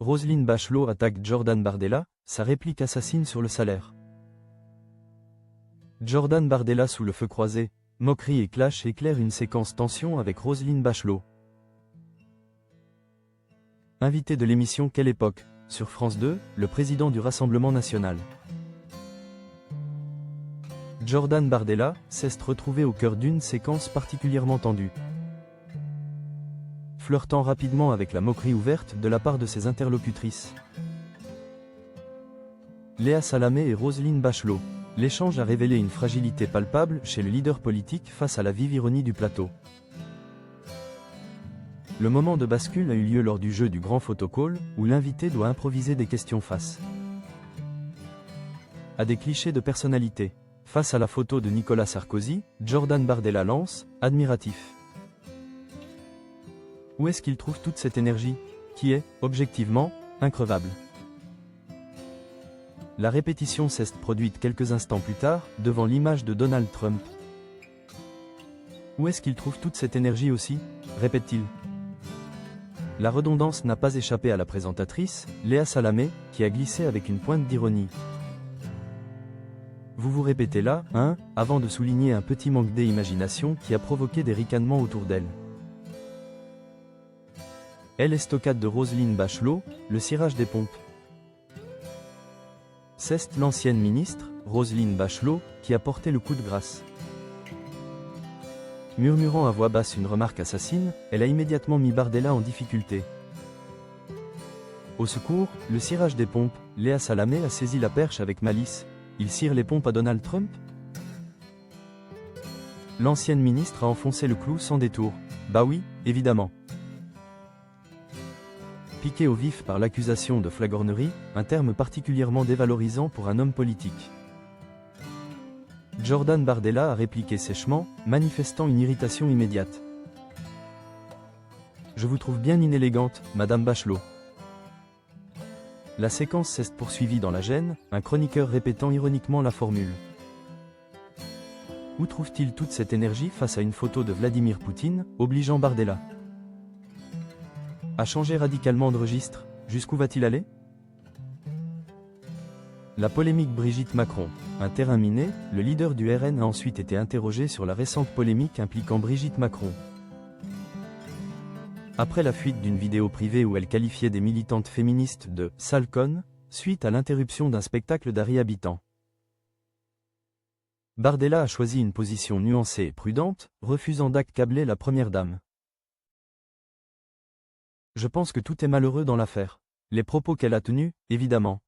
Roselyne Bachelot attaque Jordan Bardella, sa réplique assassine sur le salaire. Jordan Bardella sous le feu croisé, moquerie et clash éclairent une séquence tension avec Roselyne Bachelot. Invité de l'émission Quelle époque, sur France 2, le président du Rassemblement national. Jordan Bardella s'est retrouvé au cœur d'une séquence particulièrement tendue. Flirtant rapidement avec la moquerie ouverte de la part de ses interlocutrices. Léa Salamé et Roselyne Bachelot. L'échange a révélé une fragilité palpable chez le leader politique face à la vive ironie du plateau. Le moment de bascule a eu lieu lors du jeu du grand photocall, où l'invité doit improviser des questions face à des clichés de personnalité. Face à la photo de Nicolas Sarkozy, Jordan Bardella lance, admiratif. Où est-ce qu'il trouve toute cette énergie, qui est, objectivement, increvable? La répétition s'est produite quelques instants plus tard, devant l'image de Donald Trump. Où est-ce qu'il trouve toute cette énergie aussi, répète-t-il. La redondance n'a pas échappé à la présentatrice, Léa Salamé, qui a glissé avec une pointe d'ironie. Vous vous répétez là, hein, avant de souligner un petit manque d'imagination qui a provoqué des ricanements autour d'elle. Elle est stockade de Roselyne Bachelot, le cirage des pompes. C'est l'ancienne ministre, Roselyne Bachelot, qui a porté le coup de grâce. Murmurant à voix basse une remarque assassine, elle a immédiatement mis Bardella en difficulté. Au secours, le cirage des pompes, Léa Salamé a saisi la perche avec malice. Il cire les pompes à Donald Trump? L'ancienne ministre a enfoncé le clou sans détour. Bah oui, évidemment. Piqué au vif par l'accusation de flagornerie, un terme particulièrement dévalorisant pour un homme politique. Jordan Bardella a répliqué sèchement, manifestant une irritation immédiate. Je vous trouve bien inélégante, Madame Bachelot. La séquence s'est poursuivie dans la gêne, un chroniqueur répétant ironiquement la formule. Où trouve-t-il toute cette énergie face à une photo de Vladimir Poutine, obligeant Bardella à changer radicalement de registre? Jusqu'où va-t-il aller? La polémique Brigitte Macron. Un terrain miné, le leader du RN a ensuite été interrogé sur la récente polémique impliquant Brigitte Macron. Après la fuite d'une vidéo privée où elle qualifiait des militantes féministes de « sales connes », suite à l'interruption d'un spectacle d'Harry Habitant. Bardella a choisi une position nuancée et prudente, refusant d'accabler la première dame. Je pense que tout est malheureux dans l'affaire. Les propos qu'elle a tenus, évidemment,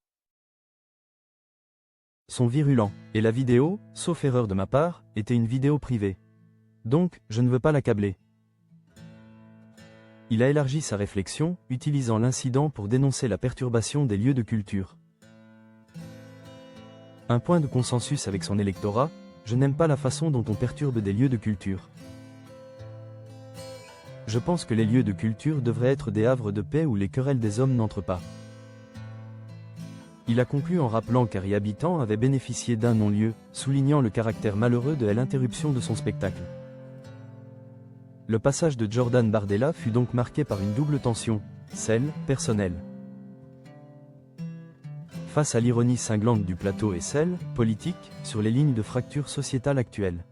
sont virulents, et la vidéo, sauf erreur de ma part, était une vidéo privée. Donc, je ne veux pas l'accabler. Il a élargi sa réflexion, utilisant l'incident pour dénoncer la perturbation des lieux de culture. Un point de consensus avec son électorat, je n'aime pas la façon dont on perturbe des lieux de culture. Je pense que les lieux de culture devraient être des havres de paix où les querelles des hommes n'entrent pas. Il a conclu en rappelant qu'Harry Habitant avait bénéficié d'un non-lieu, soulignant le caractère malheureux de l'interruption de son spectacle. Le passage de Jordan Bardella fut donc marqué par une double tension, celle personnelle. Face à l'ironie cinglante du plateau et celle politique, sur les lignes de fracture sociétale actuelle.